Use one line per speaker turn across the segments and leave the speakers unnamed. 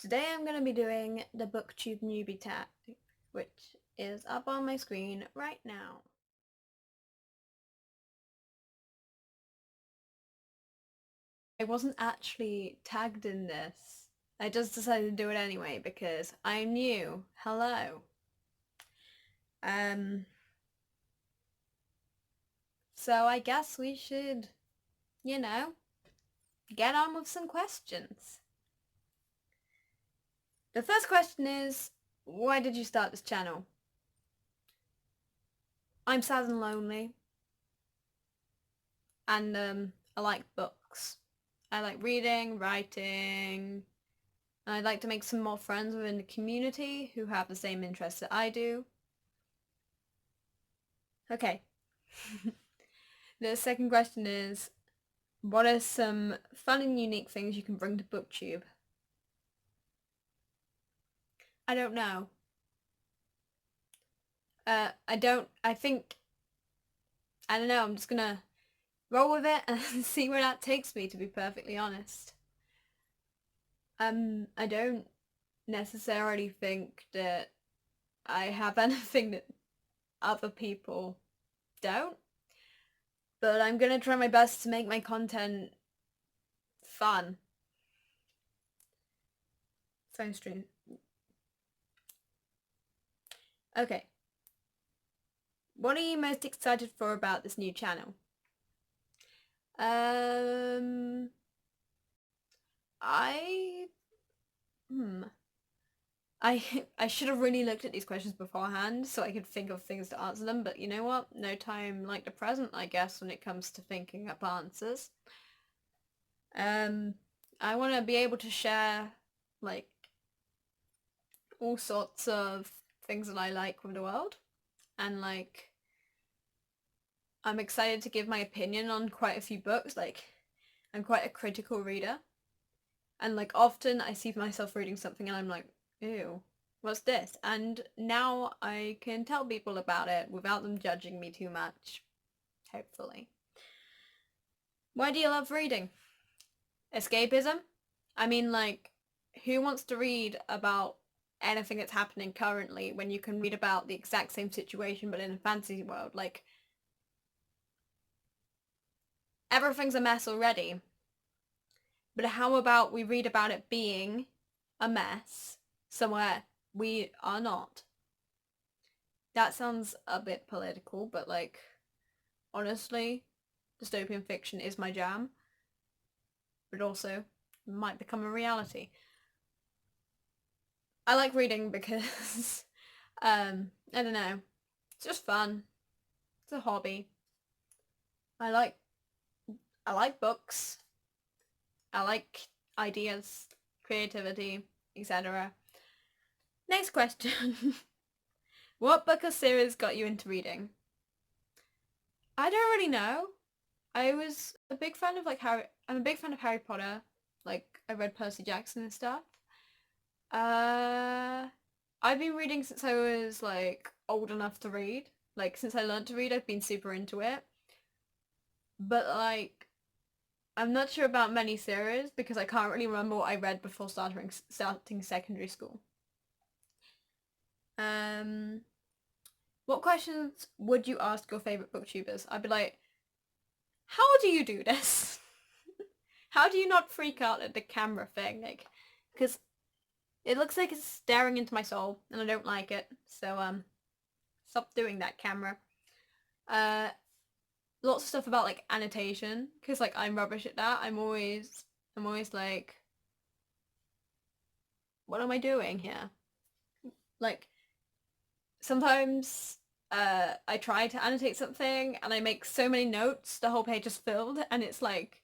Today I'm going to be doing the booktube newbie tag, which is up on my screen right now. I wasn't actually tagged in this. I just decided to do it anyway because I'm new. Hello. So I guess we should, get on with some questions. The first question is, why did you start this channel? I'm sad and lonely. And I like books. I like reading, writing, and I'd like to make some more friends within the community who have the same interests that I do. Okay. The second question is, what are some fun and unique things you can bring to booktube? I don't know. I don't know, I'm just gonna roll with it and see where that takes me, to be perfectly honest. I don't necessarily think that I have anything that other people don't, but I'm gonna try my best to make my content fun. Phone stream. Okay. What are you most excited for about this new channel? I should have really looked at these questions beforehand so I could think of things to answer them, but you know what? No time like the present, I guess, when it comes to thinking up answers. I want to be able to share, like, all sorts of things that I like with the world, and, like, I'm excited to give my opinion on quite a few books. Like, I'm quite a critical reader, and, like, often I see myself reading something and I'm like, ew, what's this? And now I can tell people about it without them judging me too much, hopefully. Why do you love reading? Escapism? I mean, like, who wants to read about anything that's happening currently when you can read about the exact same situation but in a fantasy world? Like, everything's a mess already. But how about we read about it being a mess somewhere we are not? That sounds a bit political, but, like, honestly, dystopian fiction is my jam. But also might become a reality. I like reading because, I don't know, it's just fun. It's a hobby. I like books. I like ideas, creativity, etc. Next question. What book or series got you into reading? I don't really know. I was a big fan of, like, I'm a big fan of Harry Potter. Like, I read Percy Jackson and stuff. I've been reading since I was, like, old enough to read. Like, since I learned to read, I've been super into it. But, like, I'm not sure about many series because I can't really remember what I read before starting secondary school. What questions would you ask your favorite booktubers? I'd be like, how do you do this? How do you not freak out at the camera thing? Like, because it looks like it's staring into my soul and I don't like it. So, stop doing that, camera. Lots of stuff about, like, annotation, because, like, I'm rubbish at that. I'm always like, what am I doing here? Like, sometimes I try to annotate something and I make so many notes the whole page is filled, and it's like,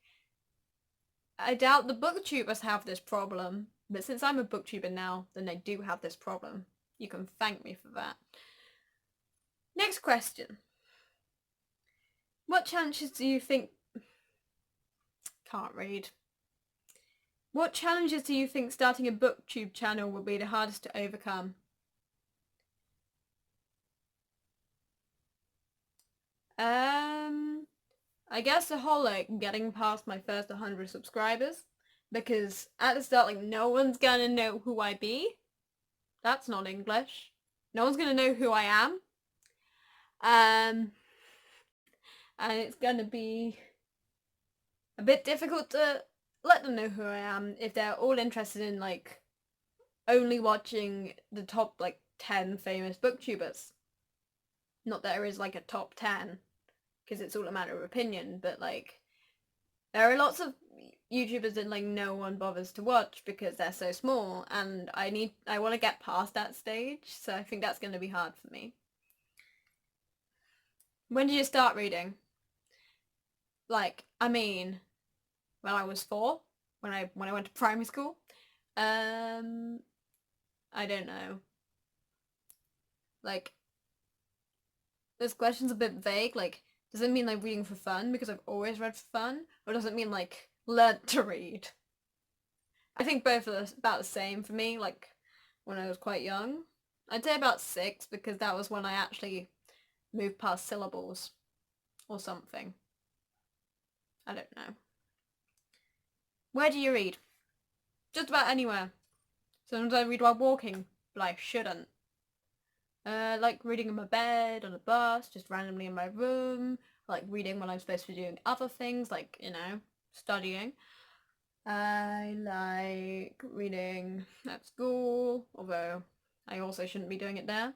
I doubt the booktubers have this problem, but since I'm a booktuber now, then I do have this problem. You can thank me for that. Next question. What challenges do you think... Can't read. What challenges do you think starting a booktube channel will be the hardest to overcome? I guess the whole, like, getting past my first 100 subscribers, because at the start, like, no one's gonna know who I be. That's not English. No one's gonna know who I am. And it's gonna be a bit difficult to let them know who I am if they're all interested in, like, only watching the top, like, 10 famous booktubers. Not that there is, like, a top 10, because it's all a matter of opinion, but, like, there are lots of YouTubers that, like, no one bothers to watch because they're so small, and I want to get past that stage, so I think that's going to be hard for me. When did you start reading? Like, I mean, when I was 4, when I went to primary school. I don't know. Like, this question's a bit vague. Like, does it mean, like, reading for fun because I've always read for fun? Or does it mean, like, learn to read? I think both are about the same for me, like, when I was quite young. I'd say about 6 because that was when I actually moved past syllables or something. I don't know. Where do you read? Just about anywhere. Sometimes I read while walking, but I shouldn't. Like reading in my bed, on a bus, just randomly in my room. Like reading when I'm supposed to be doing other things, like, you know, studying. I like reading at school, although I also shouldn't be doing it there.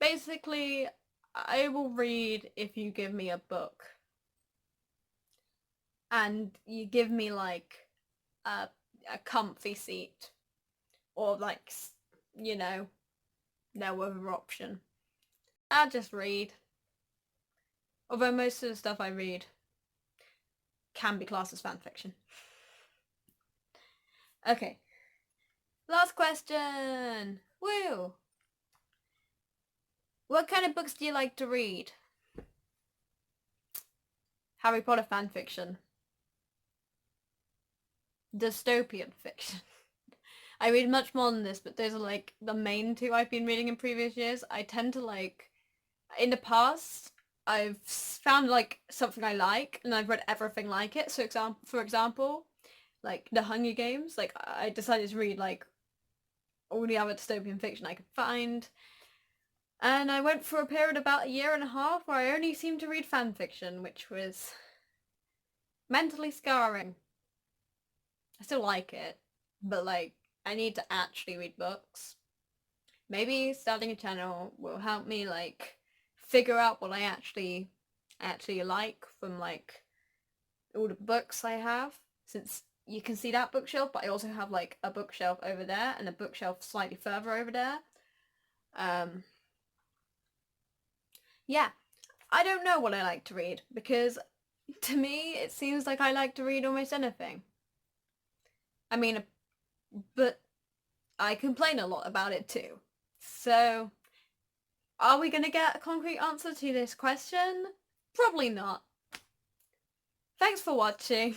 Basically, I will read if you give me a book. And you give me, like, a comfy seat. Or, like, you know, no other option. I'll just read. Although most of the stuff I read can be classed as fanfiction. Okay. Last question! Woo! What kind of books do you like to read? Harry Potter fanfiction. Dystopian fiction. I read much more than this, but those are, like, the main 2 I've been reading in previous years. I tend to, like, in the past, I've found, like, something I like, and I've read everything like it. So, for example, like, The Hunger Games, like, I decided to read, like, all the other dystopian fiction I could find. And I went for a period of about 1.5 years where I only seemed to read fanfiction, which was mentally scarring. I still like it, but, like, I need to actually read books. Maybe starting a channel will help me, like, figure out what I actually like from, like, all the books I have. Since you can see that bookshelf, but I also have, like, a bookshelf over there and a bookshelf slightly further over there. Yeah, I don't know what I like to read because to me it seems like I like to read almost anything. I mean, but I complain a lot about it too. So, are we going to get a concrete answer to this question? Probably not. Thanks for watching.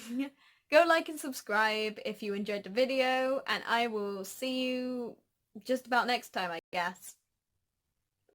Go like and subscribe if you enjoyed the video, and I will see you just about next time, I guess.